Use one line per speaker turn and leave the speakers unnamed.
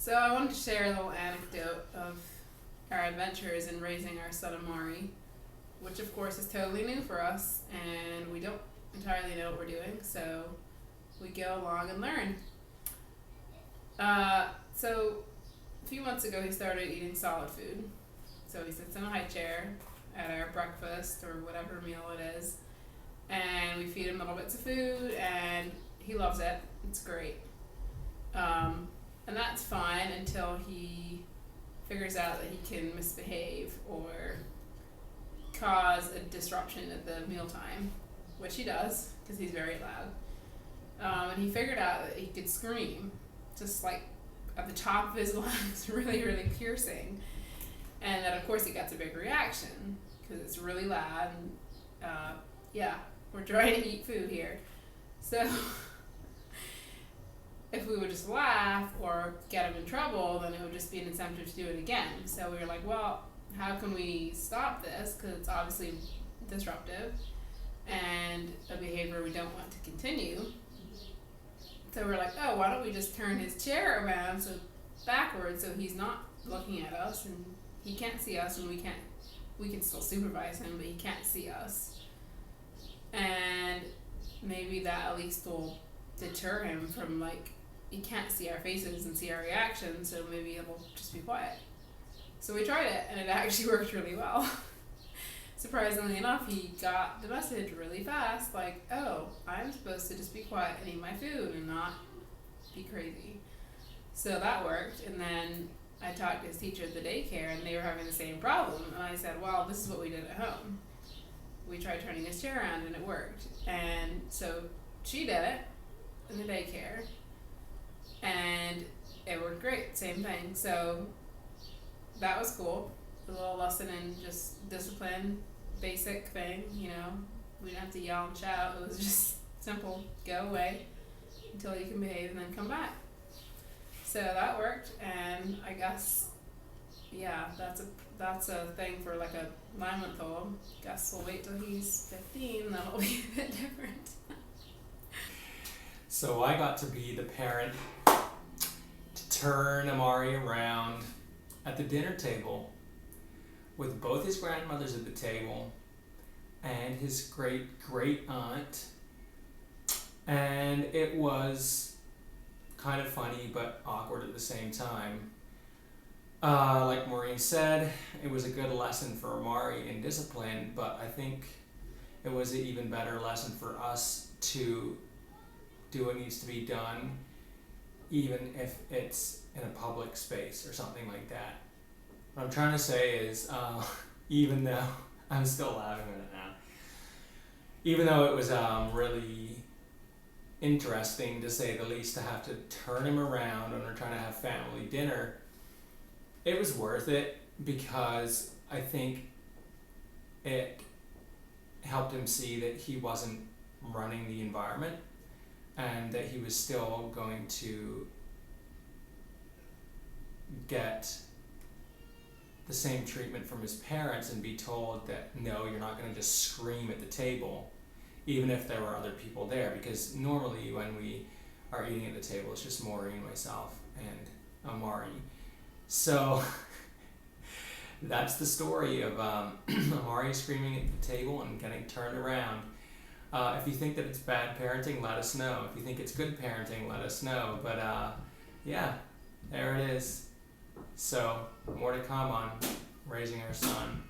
So I wanted to share a little anecdote of our adventures in raising our son Amari, which of course is totally new for us, and we don't entirely know what we're doing, so we go along and learn. So a few months ago he started eating solid food. So he sits in a high chair at our breakfast or whatever meal it is, and we feed him little bits of food, and he loves it. It's great. And that's fine until he figures out that he can misbehave or cause a disruption at the mealtime, which he does because he's very loud. And he figured out that he could scream, just like at the top of his lungs, really, really piercing. And then, of course, he gets a big reaction because it's really loud. And yeah, we're trying to eat food here. So if we would just laugh or get him in trouble, then it would just be an incentive to do it again. So we were like, well, how can we stop this? Because it's obviously disruptive and a behavior we don't want to continue. So we're like, oh, why don't we just turn his chair around backwards so he's not looking at us and he can't see us, and we can still supervise him, but he can't see us. And maybe that at least will deter him from, like, he can't see our faces and see our reactions, so maybe it'll just be quiet. So we tried it, and it actually worked really well. Surprisingly enough, he got the message really fast, like, oh, I'm supposed to just be quiet and eat my food and not be crazy. So that worked, and then I talked to his teacher at the daycare, and they were having the same problem, and I said, well, this is what we did at home. We tried turning his chair around, and it worked. And so she did it in the daycare, and it worked great, same thing. So that was cool, a little lesson in just discipline, basic thing, you know. We didn't have to yell and shout, it was just simple, go away until you can behave and then come back. So that worked, and I guess, yeah, that's a thing for like a 9-month-old. Guess we'll wait till he's 15, then it'll be a bit different.
So I got to be the parent to turn Amari around at the dinner table with both his grandmothers at the table and his great aunt. And it was kind of funny but awkward at the same time. Like Maureen said, it was a good lesson for Amari in discipline, but I think it was an even better lesson for us to do what needs to be done, even if it's in a public space or something like that. What I'm trying to say is, even though I'm still laughing at it now, even though it was really interesting, to say the least, to have to turn him around when we're trying to have family dinner, it was worth it because I think it helped him see that he wasn't running the environment and that he was still going to get the same treatment from his parents and be told that no, you're not going to just scream at the table even if there were other people there, because normally when we are eating at the table it's just Maureen, myself, and Amari. So that's the story of Amari screaming at the table and getting turned around. If you think that it's bad parenting, let us know. If you think it's good parenting, let us know. But yeah, there it is. So more to come on raising our son.